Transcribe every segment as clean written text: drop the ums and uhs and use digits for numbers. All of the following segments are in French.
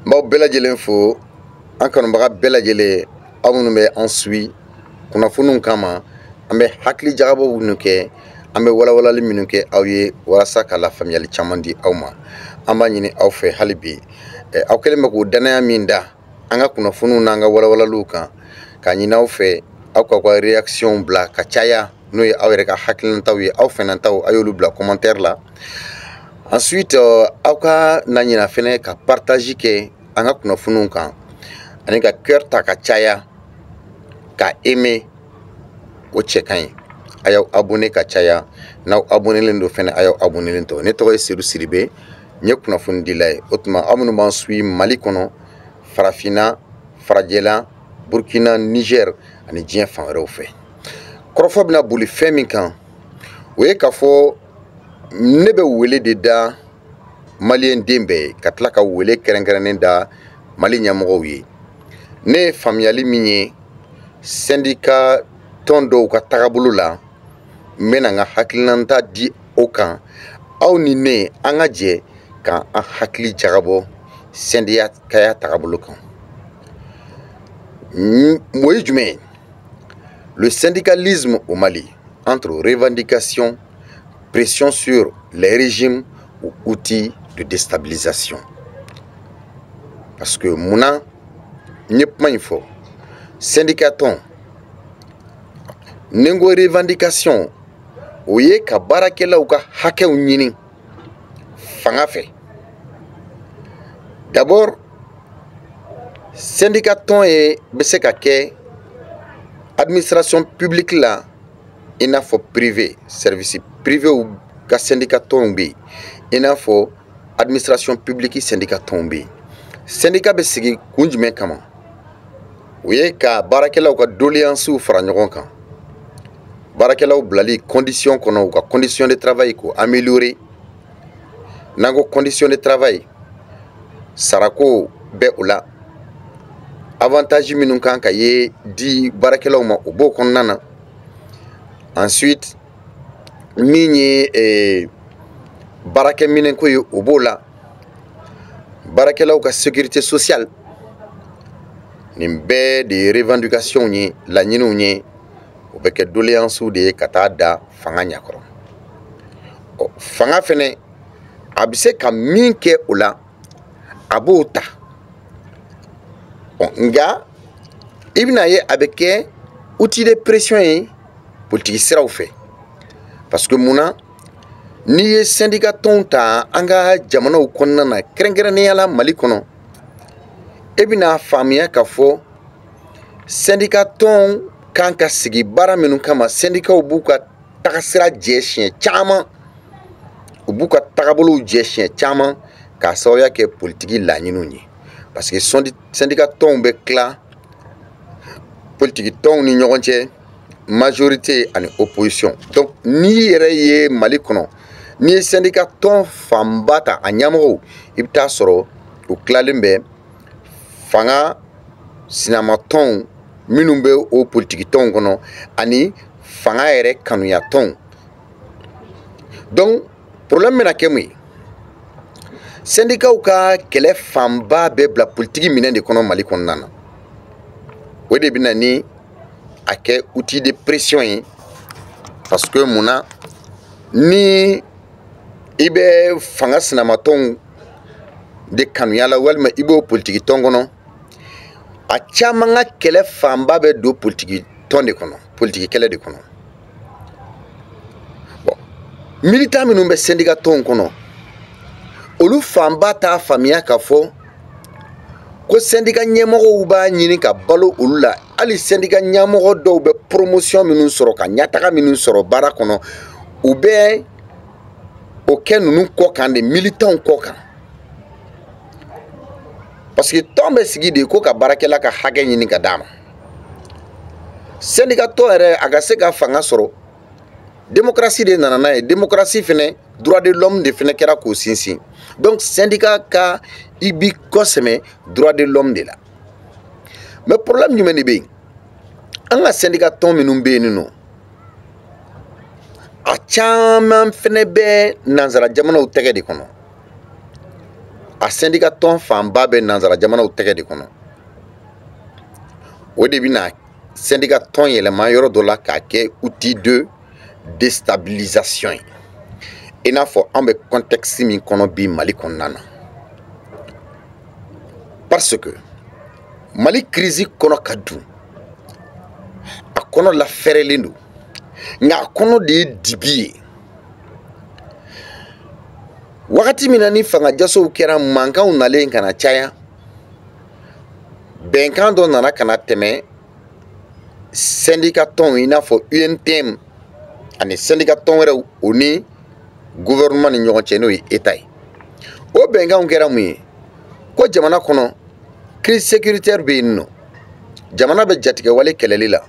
Mbaw bɛɛ lajɛlen fo an kanubaga bɛɛ lajɛlen aw minnu bɛ an suit kunnafoniw kama an bɛ hakili jagabɔw minnu kɛ an bɛ walawalali minnu kɛ aw ye walasa ka lafaamuyali caman di aw ma an b'a ɲini aw fɛ hali bi aw kɛlen bɛ k'o danaya min da an ka kunnafoniw n'an ka walawalaliw kan k'a ɲini aw fɛ aw ka réaction bila ka caya n'o ye aw yɛrɛ ka hakilinataw ye aw fɛnantaw a y'olu bila commentaire la. Ensuite, aw ka na ɲina fɛnɛ ka partage kɛ an ka kunnafoniw kan ani ka cœur ta ka caya ka aimer o cɛ ka ɲi a y'aw abonné ka caya n'aw abonnelen don fɛnɛ a y'aw abonnelen to ne tɔgɔ ye Seydou Sidibe n ye kunnafoni dila ye o tuma aw minnu b'an suit Mali kɔnɔ farafinna farajɛla Burkina Niger ani diɲɛ fan wɛrɛw fɛ kɔrɔfɔ bɛna boli fɛn min kan o ye k'a fɔ ne bɛ wele de da malien den bɛɛ ye ka tila ka wele kɛrɛnkɛrɛnnen da Mali ɲɛmɔgɔw ye ne ye faamuyali min ye syndicat tɔn dɔw ka tagabolo la n bɛna n ka hakilinata di o kan aw ni ne an ka jɛ ka an hakili jagabɔ syndicaya tagabolo kan o ye jumɛn ye le syndicalisme au Mali entre revendications, pression sur les régimes ou outils de déstabilisation. Parce que Mouna n'y a pas une fois. Syndicaton, n'engo revendication, ouye ka barakela ou ka hake ou nini, fanga fait. D'abord, syndicaton est beseka ke administration publique là, il n'a faut privé, service privé ou ka syndicat tombe, il n'a faut administration publique syndicat tombe. Syndicat be sigi kunjumɛn kama o ye ka baarakɛlaw ka doléances fara ɲɔgɔn kan baarakɛlaw bilali condition kɔnɔ u ka condition de travail ko améliorer n'an ko condition de travail sarako bɛ o la avantage minnu kan ka ye di baarakɛlaw ma o b'o kɔnɔna na ensuite min ye baarakɛminɛnko ye o b'o la baarakɛlaw ka sécurité sociale nin bɛɛ de ye revendication ye laɲiniw ye o bɛ kɛ doléances de ye ka taa da fanga ɲɛkɔrɔ fanga fɛnɛ a bɛ se ka min kɛ o la a b'o ta nka i bɛna ye a bɛ kɛ outil de pression ye politique siraw fɛ parce que munna n'i ye syndicat tɔnw ta an ka jamanaw kɔnɔna na kɛrɛnkɛrɛnnenya la Mali kɔnɔ e bɛna faamuya k'a fɔ syndicat tɔnw kan ka sigi baara minnu kama syndicaw b'u ka tagasira jɛ siɲɛ caman u b'u ka tagabolow jɛ siɲɛ caman k'a sababuya kɛ politiki laɲiniw ye parce que syndicat tɔnw bɛ tila politiki tɔnw ni ɲɔgɔn cɛ majorité ani opposition donc n'i yɛrɛ ye Mali kɔnɔ n'i ye syndicat tɔn fanba ta a ɲɛmɔgɔw i bɛ taa sɔrɔ u tilalen bɛ fanga sinama tɔnw minnu bɛ o politiki tɔnw kɔnɔ ani fanga yɛrɛ kanuya tɔnw donc problème bɛna kɛ mun ye syndicaw ka kɛlɛ fanba bɛ bila politiki minɛn de kɔnɔ Mali kɔnɔna na o de bɛna ni a kɛ outil de pression ye parce que munna ni i bɛ fanga sinamatɔnw de kanuya la walima i b'o politiki tɔn kɔnɔ a caman ka kɛlɛ fanba bɛ don politiki tɔn de kɔnɔ politiki kɛlɛ de kɔnɔ bon militant minnu bɛ syndicat tɔnw kɔnɔ olu fanba t'a faamuya k'a fɔ ko syndicat ɲɛmɔgɔw b'a ɲini ka balo olu la hali syndicat ɲɛmɔgɔ dɔw bɛ promotion minnu sɔrɔ ka ɲɛtaga minnu sɔrɔ baara kɔnɔ u bɛ o kɛ ninnu kɔ kan de militants kɔ kan parce que tɔn bɛ sigi de ko ka baarakɛla ka hakɛ ɲini ka d'a ma syndicat tɔn yɛrɛ a ka se ka fanga sɔrɔ démocratie de nana n'a ye démocratie fɛnɛ droit de l'homme de fɛnɛ kɛra k'o sinsin donc syndicat ka i bi kɔsɛmɛ droit de l'homme de la mais problème jumɛn de bɛ yen an ka syndicat tɔn minnu bɛ yen nɔ a caman fɛnɛ bɛ nanzara jamanaw tɛgɛ de kɔnɔ a syndicat tɔn fanba bɛ nanzara jamanaw tɛgɛ de kɔnɔ. O de bɛna syndicat tɔn yɛlɛma yɔrɔ dɔ la k'a kɛ outil de déstabilisation ye. I n'a fɔ an bɛ contexte min kɔnɔ bi Mali kɔnɔna na. Parce que Mali crise kɔnɔ ka dun, a kɔnɔ lafɛrɛlen don, nka a kɔnɔ de ye dibi ye. Wagati min na ni fangajasow kɛra mankanw nalen ka na caya, bɛnkan dɔ nana ka na tɛmɛ syndicat tɔnw i n'a fɔ UNTM ani syndicat tɔn wɛrɛw o ni gouvernement ni ɲɔgɔn cɛ n'o ye État ye. O bɛnkanw kɛra mun ye? Ko jamana kɔnɔ crise sécuritaire bɛ yen nɔ, jamana bɛ jatigɛwale kɛlɛli la,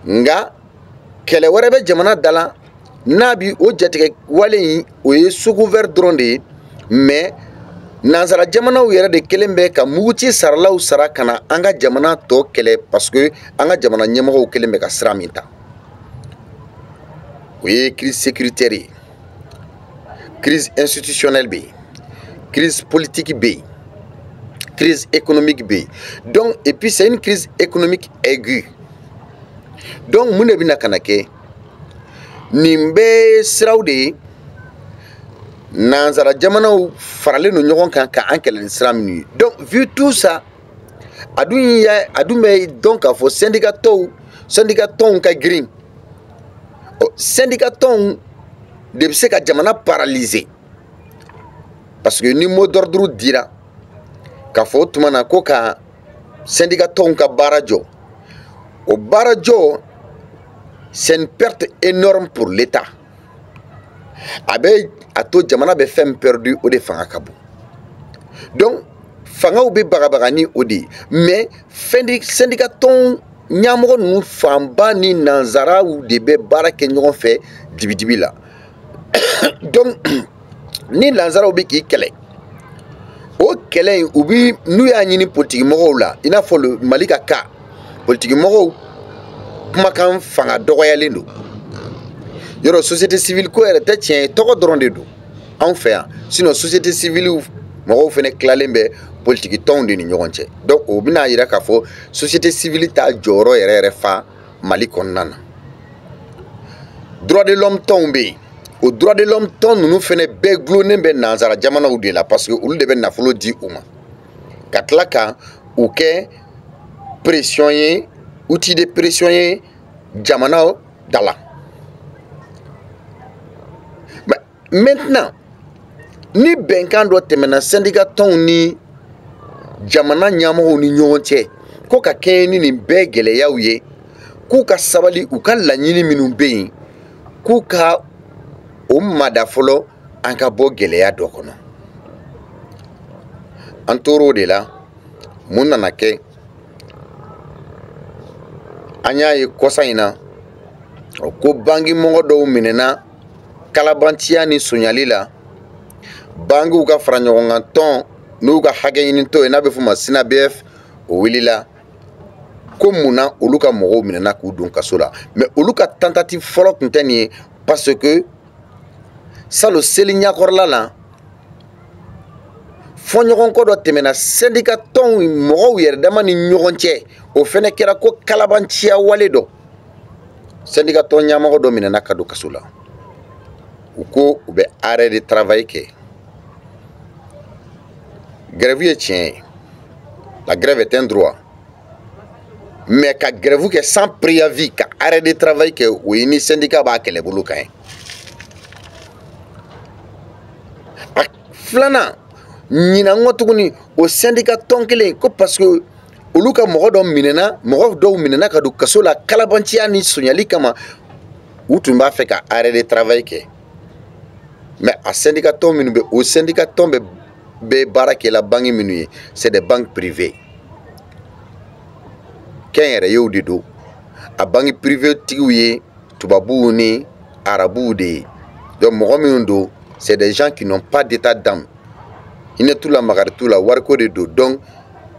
nka kɛlɛ wɛrɛ bɛ jamana da la n'a bi o jatigɛwale in o ye sous couvert dɔrɔn de ye, mais nanzara jamanaw yɛrɛ de kelen bɛ ka muguci saralaw sara ka na an ka jamana tɔ kɛlɛ parce que an ka jamana ɲɛmɔgɔw kelen bɛ ka sira min ta. O ye crise sécuritaire ye, crise institutionnelle bɛ yen, crise politique bɛ yen, crise économique bɛ yen. Donc et puis c'est une crise économique aiguë. Donc mun de bɛna ka na kɛ? Nin bɛɛ siraw de ye nanzara jamanaw faralen don ɲɔgɔn kan ka an kɛlɛ ni sira minnu ye. Donc vu tout ça, a dun bɛ dɔn k'a fɔ syndicat tɔnw ka girin. Syndicat tɔnw de bɛ se ka jamana paralyser parce que ni mot d'ordre dira k'a fɔ o tuma na ko ka syndicat tɔnw ka baara jɔ, o baara jɔ c'est une perte énorme pour l'État. A to jamana bɛ fɛn perdu o de fanga ka bon. Donc fangaw bɛ bagabaga ni o de ye, mais syndicat tɔn ɲɛmɔgɔ ninnu fanba ni nanzaraw de bɛ baara kɛ ɲɔgɔn fɛ dibidibi la. Donc ni nanzaraw bɛ k'i kɛlɛ, o kɛlɛ in u bi n'u y'a ɲini politique mɔgɔw la, i n'a fɔ le Mali ka cas, politique mɔgɔw kumakan fanga dɔgɔyalen don. Yɔrɔ société civile ko yɛrɛ tɛ tiɲɛ ye, tɔgɔ dɔrɔn de don anw fɛ yan, sinon société civile mɔgɔw fɛnɛ tilalen bɛ politique tɔnw de ni ɲɔgɔn cɛ. Donc o bɛna yira k'a fɔ société civile t'a jɔyɔrɔ yɛrɛ fa Mali kɔnɔna na. Droit de l'homme tɔnw bɛ yen, o droit de l'homme tɔn ninnu fɛnɛ bɛɛ gulonnen bɛ nanzara jamanaw de la parce que olu de bɛ nafolo di u ma, ka tila ka u kɛ pression ye, outil de pression ye jamana da la. Maintenant ni bɛnkan dɔ tɛmɛna syndicat tɔnw ni jamana ɲɛmɔgɔw ni ɲɔgɔn cɛ ko ka kɛɲɛ ni nin bɛɛ gɛlɛyaw ye, k'u ka sabali, u ka laɲini minnu bɛ yen k'u ka o mada fɔlɔ an ka bɔ gɛlɛya dɔ kɔnɔ. An tor'o de la, mun nana kɛ? An y'a ye kɔsa in na ko bangi mɔgɔ dɔw minɛna kalabantiya ni sonyali la, bangiw ka fara ɲɔgɔn kan tɔn n'u ka hakɛ ɲinitɔ ye n'a bɛ fɔ ma SINABF, o wulila ko munna olu ka mɔgɔw minɛna k'u don kaso la. Mais olu ka tentative fɔlɔ tun tɛ nin ye parce que salon seli ɲakɔrɔla la fɔɲɔgɔnkɔ dɔ tɛmɛna syndicat tɔnw mɔgɔw yɛrɛ dama ni ɲɔgɔn cɛ, o fɛnɛ kɛra ko kalabanciya wale dɔ. Syndicat tɔn ɲɛmɔgɔ dɔ minɛna ka don kaso la. U ko u bɛ arrêt de travail kɛ. Grève ye tiɲɛ ye, la grève est un droit, mais ka grève kɛ sans préavis, ka arrêt de travail kɛ, o ye ni syndicat b'a kɛlɛbolo kan ye. A filanan ɲinan kɔ tuguni o syndicat tɔn kelen ko parce que olu ka mɔgɔ dɔw minɛna ka don kaso la kalabanciya ni sonyali kama, u tun b'a fɛ ka arrêt de travail kɛ. Mais a syndicat tɔn minnu bɛ, o syndicat tɔn bɛ baara kɛ la banque minnu ye, c'est des banques privées. Kɛnyɛrɛyew de don. A banque privée tigiw ye tubabuw ni arabuw de ye. Donc mɔgɔ minnu don, c'est des gens qui n'ont pas d'état d'âme. Hinɛ t'u la, makari t'u la, wariko de don. Donc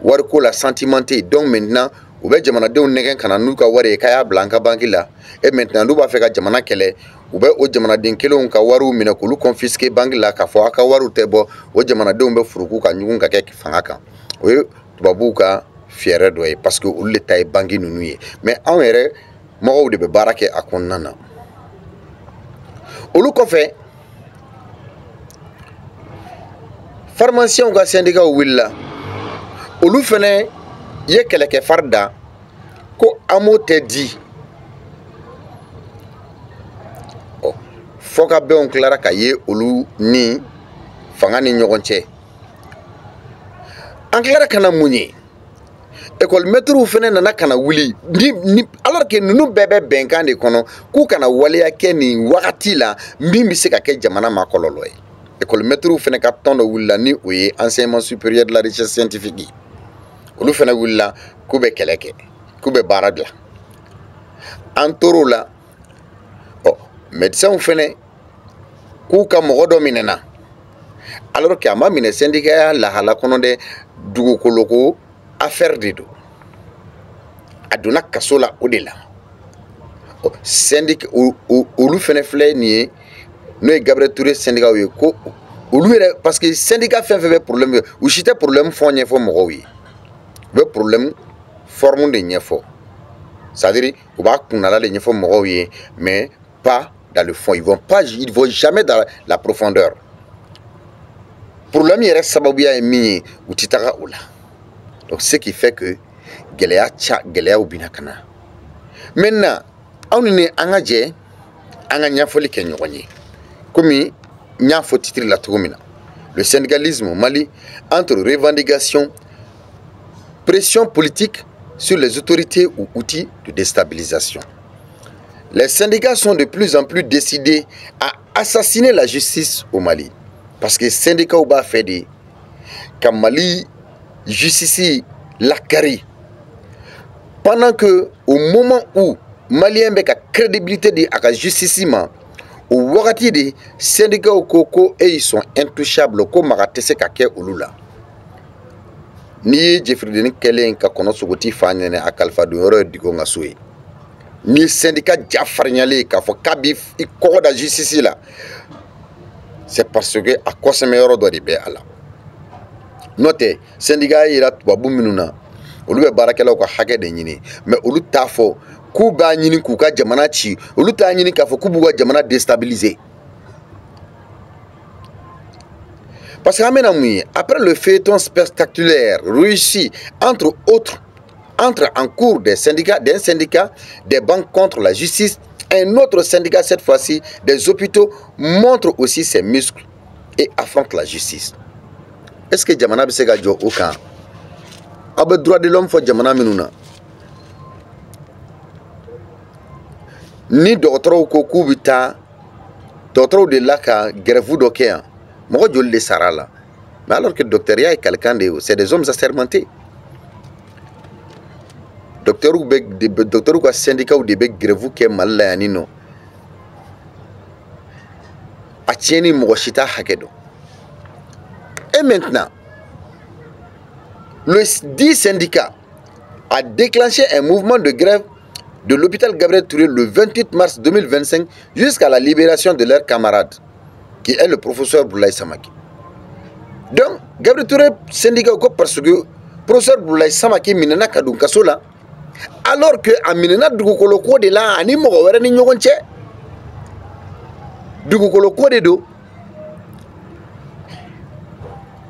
wariko la sentimenté. Donc maintenant u bɛ jamanadenw nɛgɛn ka na n'u ka wari ye k'a y'a bila an ka banque la et maintenant n'u b'a fɛ ka jamana kɛlɛ u bɛ o jamanaden kelenw ka wariw minɛ k'olu confisquer banque la k'a fɔ a ka wariw tɛ bɔ o jamanadenw bɛ furuku ka ɲugun ka kɛ fanga kan o ye tubabuw ka fɛɛrɛ dɔ ye parce que olu de ta ye banque ninnu ye mais anw yɛrɛ mɔgɔw de bɛ baara kɛ a kɔnɔna na olu kɔfɛ pharmaciens ka syndicat wulila olu fɛnɛ ye kɛlɛkɛ fari da ko amo tɛ di fɔ ka bɛnw tilara ka ye olu ni fanga ni ɲɔgɔn cɛ an tilara ka na mun ye école maîtres fɛnɛ nana ka na wuli alors que ninnu bɛɛ bɛ bɛnkan de kɔnɔ k'u kana waleya kɛ nin wagati la min bɛ se ka kɛ jamana ma kɔlɔlɔ ye école maîtres fɛnɛ ka tɔn dɔ wulila ni o ye enseignement supérieur de la recherche scientifique olu fɛnɛ wulila k'u bɛ kɛlɛ kɛ k'u bɛ baara dilan an tor'o la médecins fɛnɛ k'u ka mɔgɔ dɔ minɛna alors que a ma minɛ syndicat lahala kɔnɔ dɛ dugukoloko affaire de don a donna kaso la o de la syndicat olu fɛnɛ filɛ nin ye n'o ye Gabriel Touré syndicat ye ko olu yɛrɛ parce que syndicat fɛn fɛn bɛ problème u si tɛ problème fɔ ɲɛfɔ mɔgɔw ye u bɛ problème forme de ɲɛfɔ c'est-à-dire u b'a kunnala de ɲɛfɔ mɔgɔw ye mais pas dans le fond ils vont jamais dans la profondeur problème yɛrɛ sababuya ye min ye u tɛ taga o la donc ce qui fait que gɛlɛyaw bina ka na maintenant anw ni an ka jɛ an ka ɲɛfɔli kɛ ɲɔgɔn ye komi n y'a fɔ titre la cogo min na le syndicalisme au Mali entre revendications pression politique sur les autorités ou outils de déstabilisation. Les syndicats sont de plus en plus décidés à assassiner la justice au Mali. Parce que les syndicats ont fait des comme Mali justice la carré. Pendant que au moment où Malien avec la crédibilité de la justice, au wakati des syndicats au Koko et ils sont intouchables comme Maratese Kake Ulula. Ni Jeffrey Denis Kellen ka kono sugoti fanyene akalfa do yoro digo ngasui ni syndicat jafarnyale ka fo kabi ko da justice la c'est parce que a koseme yoro do be ala note syndicat ira tubabu minuna olu be barakela ko hake de nyini mais olu ta fo ku ba nyini ku ka jamana ci olu ta nyini ka fo ku bu jamana déstabiliser. Parce qu'après le feuilleton spectaculaire réussi, entre autres, entre en cours d'un syndicat, des banques contre la justice, un autre syndicat, cette fois-ci, des hôpitaux, montre aussi ses muscles et affronte la justice. Est-ce que Djamana Bissega Djo Okan a le droit de l'homme pour Djamana Minouna? Ni d'autres ou Kokubita, d'autres de là qu'à Grevou d'Okéan. Moi, je le sais là. Mais alors que le docteur est quelqu'un de... C'est des hommes assermentés. Docteur ou syndicat ou des becs grevou qui est mal là, non. A tieni mochita hakedo. Et maintenant, le dit syndicat a déclenché un mouvement de grève de l'hôpital Gabriel Touré le 28 mars 2025 jusqu'à la libération de leur camarade, qui est le professeur Boulaye Samaki. Donc, Gabriel Touré syndicat parce que le professeur Boulaye Samaki minena kadun kasola, alors que a minena dugukolo ko de la ani mo wera ni nyogonche dugukolo ko de do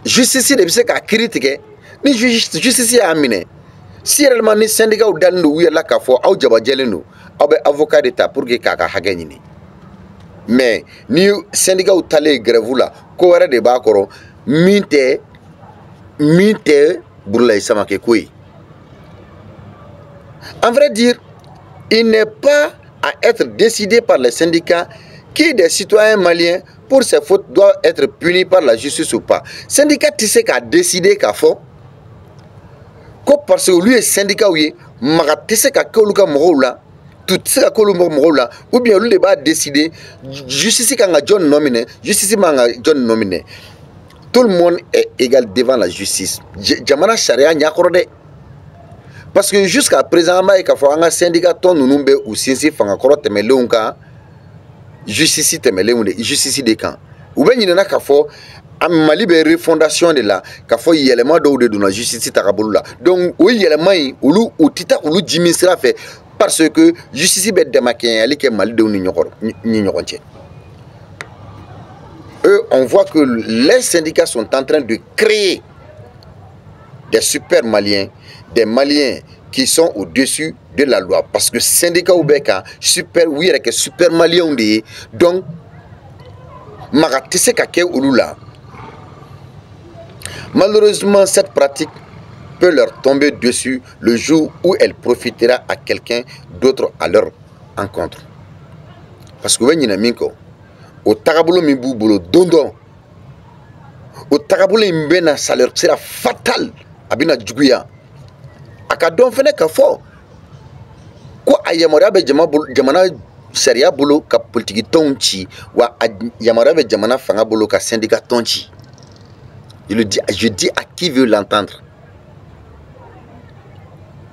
justice de bise ka critique ni justice a mine si réellement ni syndicat ou dan do la ka fo aw jaba jeleno aw be avocat d'état pour que kaka hagani ni. Mais ni syndicat ou tale grève là ko wara de ba koro minte Boulaye Samake koy. En vrai dire, il n'est pas à être décidé par les syndicats qui des citoyens maliens pour ces fautes doivent être punis par la justice ou pas. Syndicat tissé qu'a décidé qu'a fait que parce que lui est syndicat ou maga tissé qu'a koluka morola tout ce qu'a morola ou bien lui va décider justice qu'a John nominé justice manga John nominé. Tout le monde est égal devant la justice. Jamana Sharia nyakorde. Parce que jusqu'à présent, il y a un syndicat ou sinsi fanga koro temelenga ka justice temelenga justice de camp. Ou bien il y a kafo Mali be refondation de la kafo yelema do de la justice takabulula. Donc oui yelema ulu utita ulu jimisra fait parce que justice be demaké ali ke Mali de ni nyokonche. Eux, on voit que les syndicats sont en train de créer des super maliens, des maliens qui sont au-dessus de la loi. Parce que syndicat ou beka, super, oui, il y a super malien. Donc, magatisse kake ulula. Malheureusement, cette pratique peut leur tomber dessus le jour où elle profitera à quelqu'un d'autre à leur encontre. Parce que vous avez au tagabolo mibu bolo dondo au tagabolo imbena salaire sera fatal abina juguya akadon fene ka fo ko ayamara be jamana sharia bolo ka politique tonchi wa yamara be jamana fanga bolo ka syndicat tonchi. Je dis à qui veut l'entendre.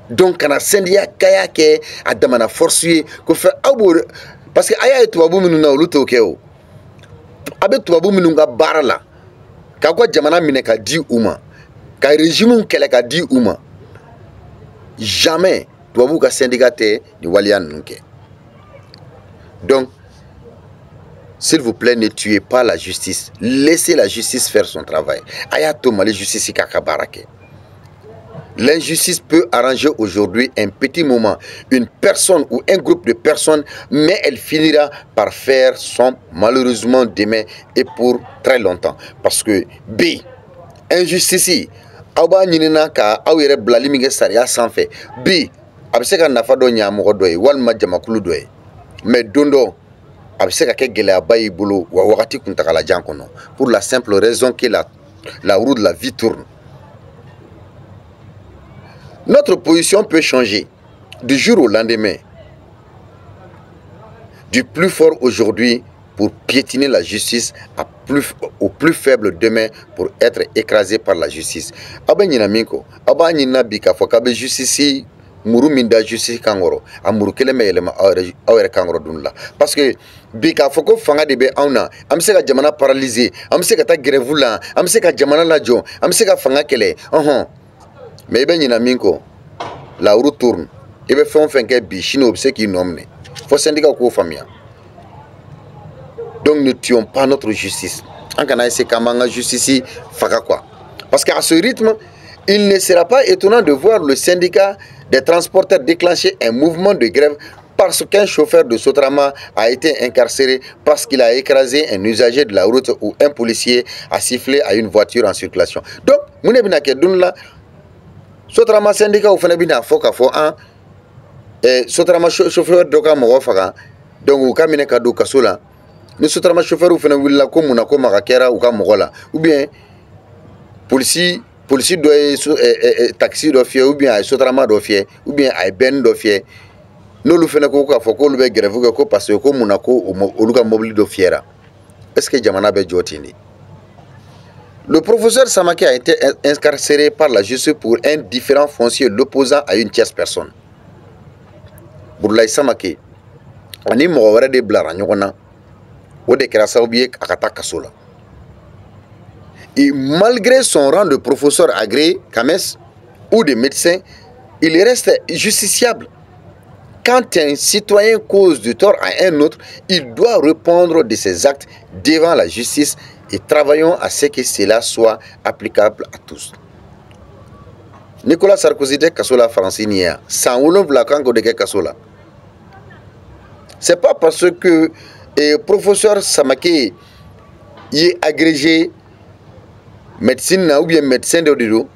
Donc quand un syndicat kaya ke adamana forcer ko fait abor parce que aya to babu minu na uluto keo abe tubabu minunga barala ka kwa jamana mine ka di uma ka régime kele ka di uma jamais tubabu ka syndicat ni walian nunke. Donc s'il vous plaît, ne tuez pas la justice, laissez la justice faire son travail. Ayato mali justice kakabarake. L'injustice peut arranger aujourd'hui un petit moment, une personne ou un groupe de personnes, mais elle finira par faire son malheureusement demain et pour très longtemps. Parce que B, injustice, aba nyinina ka awere blali minge saria sans fait. B, abseka nafado nya mogodoy walma jamakulu doy. Mais dondo abseka ke gele abayi bulu wa wakati kuntakala jankono pour la simple raison que la roue de la vie tourne. Notre position peut changer du jour au lendemain, du plus fort aujourd'hui pour piétiner la justice au plus faible demain pour être écrasé par la justice. Abenina minko, abanina bika fokabe justice muru minda justice kangoro, amuru keleme elema awere kangoro dunla. Parce que bika foko fanga debe auna, amseka jamana paralysé, amseka ta grève la, amseka jamana la jo, amseka fanga kele. Mais ben yina minko la roue tourne et be fon fenke bi chino obse qui nomne faut syndicat ko famia. Donc ne tuons pas notre justice en kana essayer kamanga justice faka quoi, parce qu'à ce rythme il ne sera pas étonnant de voir le syndicat des transporteurs déclencher un mouvement de grève parce qu'un chauffeur de Sotrama a été incarcéré parce qu'il a écrasé un usager de la route ou un policier a sifflé à une voiture en circulation. Donc munebina ke dunla Sotrama syndicat ou fenebina foka fo an Sotrama chauffeur doka mo faka donc ou kamine kadu kasola ni Sotrama chauffeur ou fenewilla ko munako makakera ou ka mogola ou bien police doit taxi do fie ou bien Sotrama do fie ou bien ay ben do fie no lu feneko ka foko lu be grève ko parce que ko munako oluka mobile do fiera. Est-ce que jamana be jotini? Le professeur Samake a été incarcéré par la justice pour un différend foncier l'opposant à une tierce personne. Bourlaï Samake, on est mort de blara nyona, ou de krasa oublié akata kasola. Et malgré son rang de professeur agréé, Kames, ou de médecin, il reste justiciable. Quand un citoyen cause du tort à un autre, il doit répondre de ses actes devant la justice et travaillons à ce que cela soit applicable à tous. Nicolas Sarkozy de Kasola Francinia, sans la kango de Kasola. C'est pas parce que le professeur Samake est agrégé médecine ou bien médecin de Dido,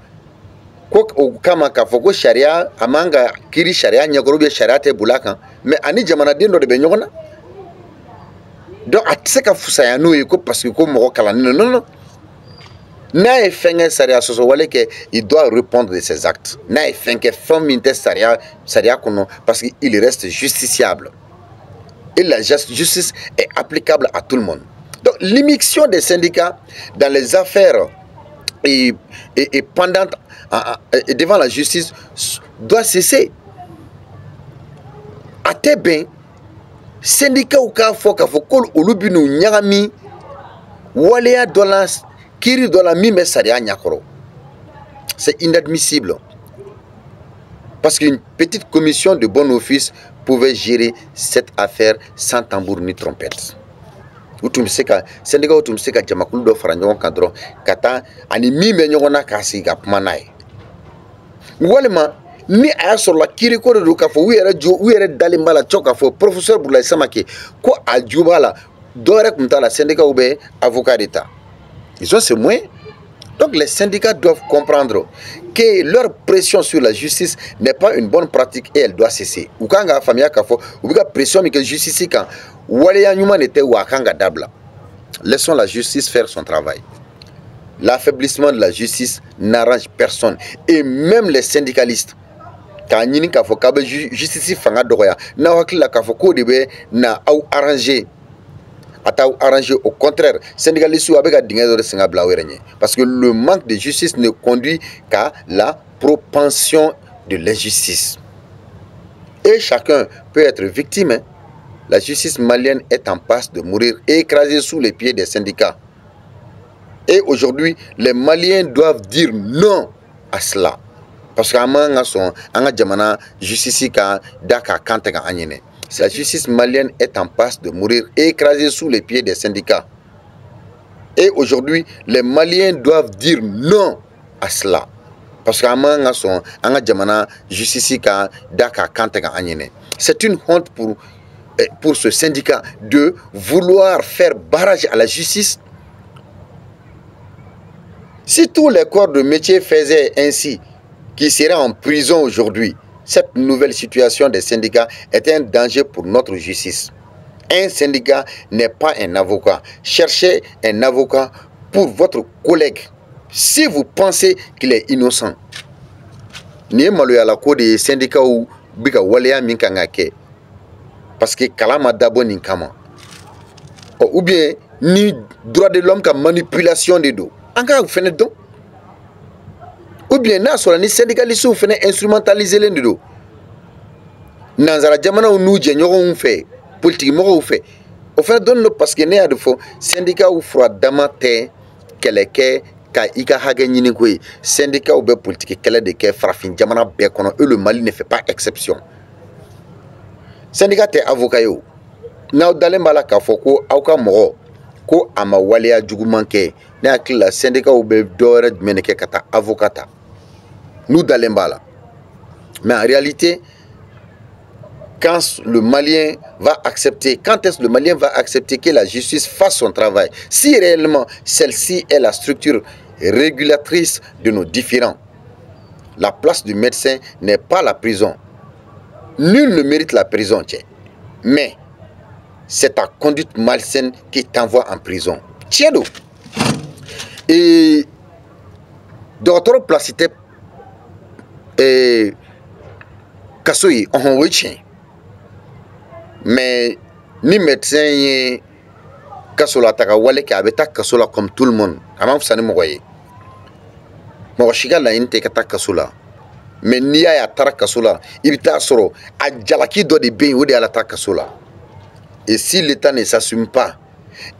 quoi kama kafoko sharia amanga kiri sharia nyagoro bien sharia te bulaka, mais ani jamana dindo de benyona. Donc atseka fusaya no eko parce que comme mo kala non na efenge saria soso wale que il doit répondre de ses actes na efenge femme saria kono parce qu'il reste justiciable et la justice est applicable à tout le monde. Donc l'immixtion des syndicats dans les affaires et pendant devant la justice doit cesser. A te ben syndicat ou ka fo ka fo kol olubinu nyagami waleya dollars kiri dola mi me sariya nyakoro. C'est inadmissible. Parce qu'une petite commission de bon office pouvait gérer cette affaire sans tambour ni trompette. Utumseka syndicat utumseka jamakulu do fara ɲɔgɔn kan dɔrɔn ka taa ani min bɛ ɲɔgɔn na k'a sigi ka kuma n'a ye. Walima ni a y'a sɔrɔla kiiri ko de don k'a fɔ u yɛrɛ dalen b'a la cɔ k'a fɔ professeur Burulayi Samake ko a ju b'a la dɔ wɛrɛ tun t'a la syndicat bɛ avocat de ta. Ils ont ces moyens. Donc les syndicats doivent comprendre que leur pression sur la justice n'est pas une bonne pratique et elle doit cesser. Ou quand la famille a une pression mais que la justice quand laissons la justice faire son travail. L'affaiblissement de la justice n'arrange personne et même les syndicalistes. Quand ils ont justice fanga doya na wakila kafo ko de na au arrangé. Au contraire, syndicalistes parce que le manque de justice ne conduit qu'à la propension de l'injustice. Et chacun peut être victime. Hein. La justice malienne est en passe de mourir écrasée sous les pieds des syndicats. Et aujourd'hui, les Maliens doivent dire non à cela. Parce que la justice malienne est en passe de mourir écrasée sous les pieds des syndicats. Et aujourd'hui, les Maliens doivent dire non à cela. Parce que c'est une honte pour ce syndicat de vouloir faire barrage à la justice. Si tous les corps de métier faisaient ainsi, qui seraient en prison aujourd'hui, cette nouvelle situation des syndicats est un danger pour notre justice. Un syndicat n'est pas un avocat. Cherchez un avocat pour votre collègue si vous pensez qu'il est innocent. Ni malo ya la ko de syndicat ou bika waleya min kanga ke parce que kalama dabo ni kama ou bien ni droit de l'homme ka manipulation de do anga fene don ou bien na so ni syndicaliste ou fene instrumentaliser len de do nanzara jamana ou nu je ñogo fait politique mo fait o fene don no parce que ne ya de fo syndicat ou froid damate keleke ka ika hage ñini koy syndicat ou be politique kele de ke farafin jamana be kono et le Mali ne fait pas exception. Syndicat te avocat yo na dalen bala ka foko aw ka mogo ko ama waleya juguman ke ne akila syndicat ou be dore meneke kata avocata nous dalen bala. Mais en réalité quand est-ce que le Malien va accepter que la justice fasse son travail si réellement celle-ci est la structure régulatrice de nos différends? La place du médecin n'est pas la prison. Nul ne mérite la prison, tiens. Mais c'est ta conduite malsaine qui t'envoie en prison. Tiens donc. Et docteur Placité et Kassoyi, on va tient. Mais ni médecin y kasola taka wale ki abeta kasola comme tout le monde. Amam fsani mogoye. Mo shiga la inte kata kasola. Mais ni ya tara kasola, ibita soro a jalaki do de ben ou de ala ta kasola. Et si l'État ne s'assume pas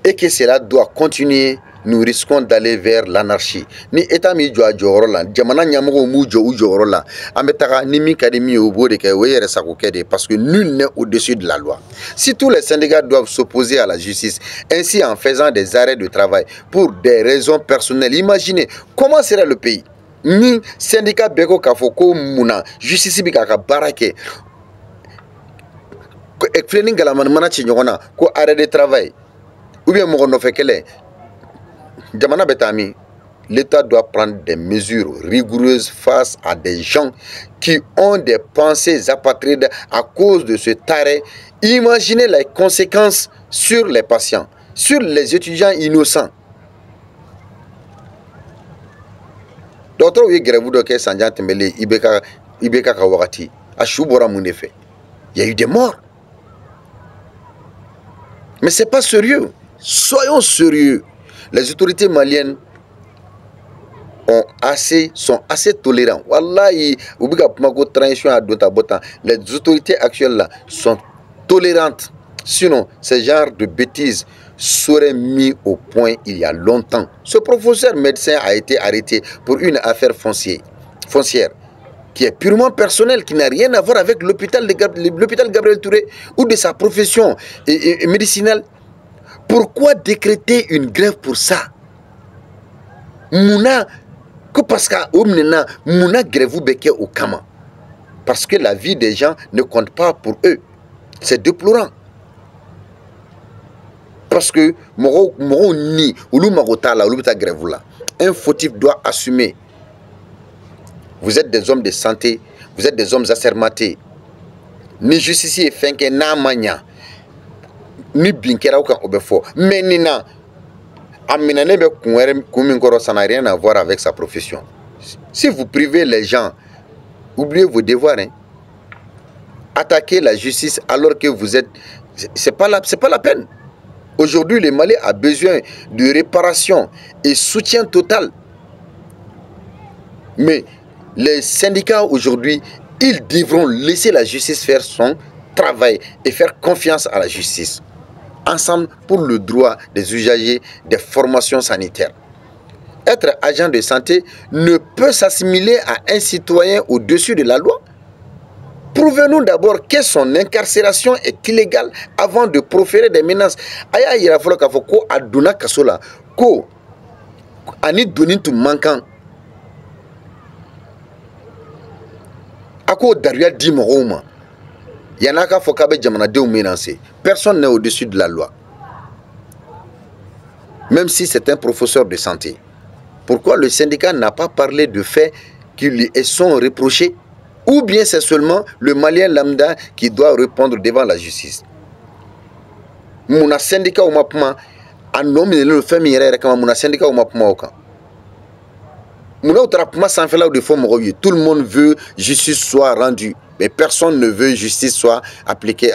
et que cela doit continuer, nous risquons d'aller vers l'anarchie. Ni État mi jo ajoro la, jamana nyamogo mu jo ujoro la. Ametaka ni mi kademi obo de ke weyere sakokede parce que nul n'est au-dessus de la loi. Si tous les syndicats doivent s'opposer à la justice, ainsi en faisant des arrêts de travail pour des raisons personnelles, imaginez comment serait le pays. Ni syndicat beko kafoko muna justice bi ka barake ko ekflening galaman mana ci ñogona ko arrêt de travail ou bien mo no fekele jamana betami. L'État doit prendre des mesures rigoureuses face à des gens qui ont des pensées apatrides à cause de ce taré. Imaginez les conséquences sur les patients, sur les étudiants innocents. D'autres oui grève de ke Sanjan Tembele Ibeka Kawakati à Choubora Mounefe. Il y a eu des morts. Mais c'est pas sérieux. Soyons sérieux. Les autorités maliennes sont assez tolérants. Wallahi, les autorités actuelles là sont tolérantes. Sinon, ce genre de bêtises serait mis au point il y a longtemps. Ce professeur médecin a été arrêté pour une affaire foncière qui est purement personnelle, qui n'a rien à voir avec l'hôpital Gabriel Touré ou de sa profession médicinale. Pourquoi décréter une grève pour ça? Mouna, que parce que Mouna grève beke au Kama. Parce que la vie des gens ne compte pas pour eux. C'est déplorant. Parce que un fautif doit assumer. Vous êtes des hommes de santé, vous êtes des hommes assermentés. Ni justice fait que na manya, ni binkera ou kan obefo. Mais nina, aminane be kumingoro, ça n'a rien à voir avec sa profession. Si vous privez les gens, oubliez vos devoirs. Hein. Attaquer la justice alors que vous êtes, c'est pas la peine. Aujourd'hui, le Mali a besoin de réparation et soutien total. Mais les syndicats aujourd'hui, ils devront laisser la justice faire son travail et faire confiance à la justice. Ensemble pour le droit des usagers des formations sanitaires. Être agent de santé ne peut s'assimiler à un citoyen au-dessus de la loi. Prouvez-nous d'abord que son incarcération est illégale avant de proférer des menaces. Aya ira folo ka foko aduna kasola ko ani doni tu mankan. Ako daria di mogoma. Yanaka fokabe jamana de menacer. Personne n'est au-dessus de la loi. Même si c'est un professeur de santé. Pourquoi le syndicat n'a pas parlé de faits qui lui sont reprochés? Ou bien c'est seulement le Malien lambda qui doit répondre devant la justice. Mon syndicat au mapma a nommé le famille comme mon syndicat au mapma au camp. Mon autre sans faire là de forme, tout le monde veut justice soit rendue, mais personne ne veut justice soit appliquée.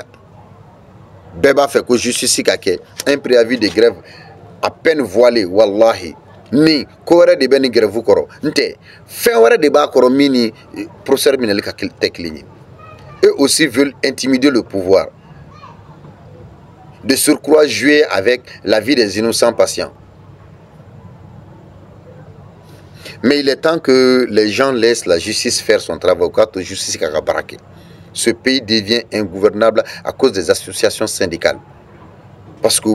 Beba fait que justice kake un préavis de grève à peine voilé, wallahi. Ni kore de beni grève koro nte fin de ba koro mini procès minel ka teklini. Eux aussi veulent intimider le pouvoir, de surcroît jouer avec la vie des innocents patients. Mais il est temps que les gens laissent la justice faire son travail. Ce pays devient ingouvernable à cause des associations syndicales. Parce que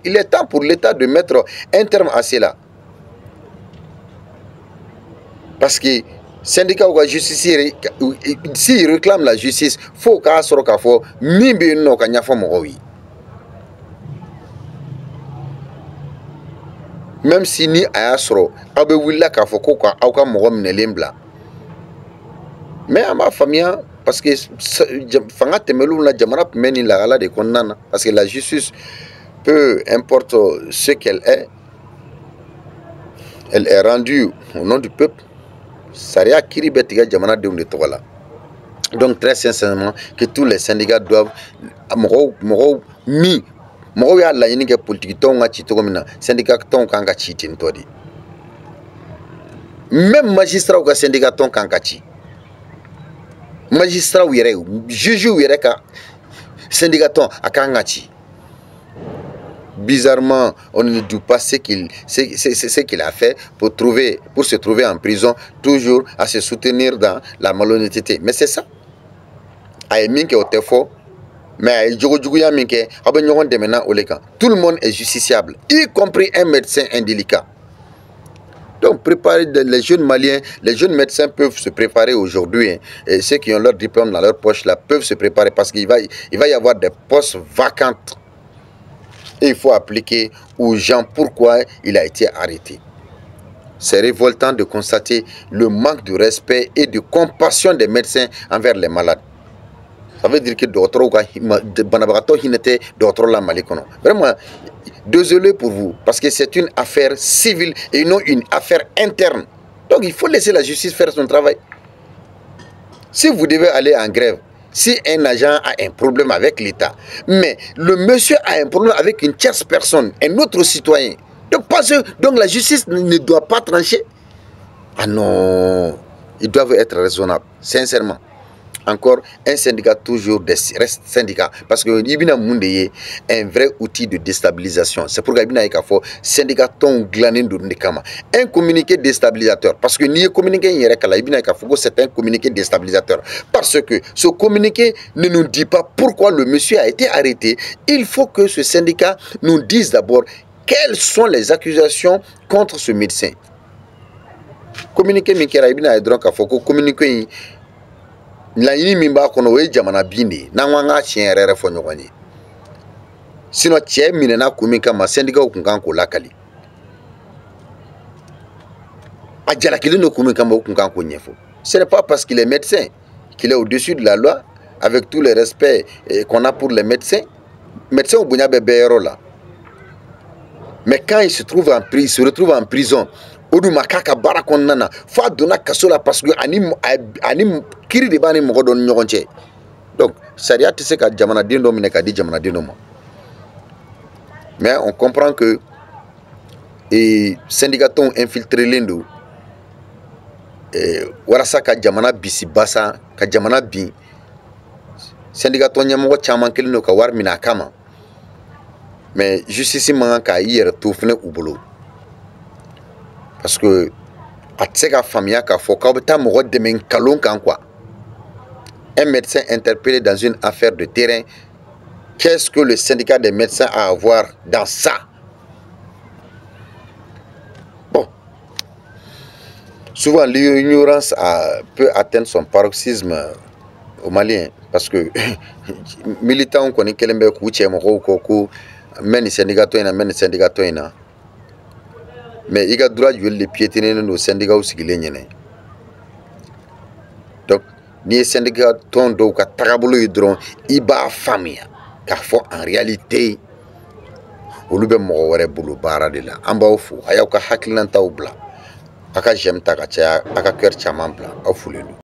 il est temps pour l'État de mettre un terme à cela. Parce que syndicat ou justice, s'il réclame la justice, il faut qu'il soit même si ni ayasro, abe willa ka foko kwa auka mogom nelembla. Mais à ma famille, parce que fanga temelu la jamana meni la gala de konnana, parce que la justice, peu importe ce qu'elle est, elle est rendue au nom du peuple. Saria kiri betiga jamana de unde tola. Donc très sincèrement que tous les syndicats doivent mi Mogo ya la yini ke politique tonga chito mina syndicat ton kanga chiti ntodi. Même magistrat ou syndicat ton kanga chi. Magistrat ou yere juge ou yere ka syndicat ton akanga chi. Bizarrement, on ne dit pas ce qu'il a fait pour se trouver en prison, toujours à se soutenir dans la malhonnêteté. Mais c'est ça. Aïe ke otefo. Mais tout le monde est justiciable, y compris un médecin indélicat. Donc préparer les jeunes Maliens, les jeunes médecins peuvent se préparer aujourd'hui. Et ceux qui ont leur diplôme dans leur poche là peuvent se préparer parce qu'il va y avoir des postes vacants. Et il faut appliquer aux gens pourquoi il a été arrêté. C'est révoltant de constater le manque de respect et de compassion des médecins envers les malades. Ça veut dire que d'autres vraiment désolé pour vous parce que c'est une affaire civile et non une affaire interne. Donc il faut laisser la justice faire son travail. Si vous devez aller en grève, Si un agent a un problème avec l'État, mais le monsieur a un problème avec une tierce personne, un autre citoyen, donc la justice ne doit pas trancher. Ah non, ils doivent être raisonnables, sincèrement. Encore, un syndicat toujours reste syndicat parce que l'Ibina Monde est un vrai outil de déstabilisation. C'est pourquoi l'Ibina est syndicat ton glané de kama. Un communiqué déstabilisateur parce que ni communiqué c'est un communiqué déstabilisateur parce que ce communiqué ne nous dit pas pourquoi le monsieur a été arrêté. Il faut que ce syndicat nous dise d'abord quelles sont les accusations contre ce médecin. Communiqué Mikera Ibina est donc à Foko communiqué. La yini mimba kono we jamana bindi na nganga chien rere fo nyogoni sino che minena kumika ma syndicat kunkan ko lakali ajala kilino kumika ma kunkan ko nyefo. Ce n'est pas parce qu'il est médecin qu'il est au-dessus de la loi, avec tout le respect qu'on a pour les médecins. Médecin au bunya bébéro là, mais quand il se retrouve en prison odu makaka barakon nana fa dona kasola parce que ani kiri de bani mo don nyogonche. Donc sariya te se ka jamana dindo mine ka di jamana dindo mo. Mais on comprend que syndicaton infiltré lendo warasa ka jamana bisi basa ka jamana bi syndicaton nyamo chaman kelino ka war mina kama. Mais justice man ka hier tout fene ubolo. Parce que à tseka famille ka fo ka beta mo de men kalon kan quoi. Un médecin interpellé dans une affaire de terrain, qu'est-ce que le syndicat des médecins a à voir dans ça? Bon, souvent l'ignorance peut atteindre son paroxysme au Malien parce que militants on connaît kelembe ku chemo ko men syndicat to ina. Mais il a droit de les piétiner nos syndicats aussi. Donc, ni syndicat ton do ka tagabolo hydron, iba famille. Car faut en réalité, olube mo wore bulu bara de la. Amba ofu, ayaw ka hakilanta obla. Aka jem ta ka cha, aka kër chaman bla, ofulelu.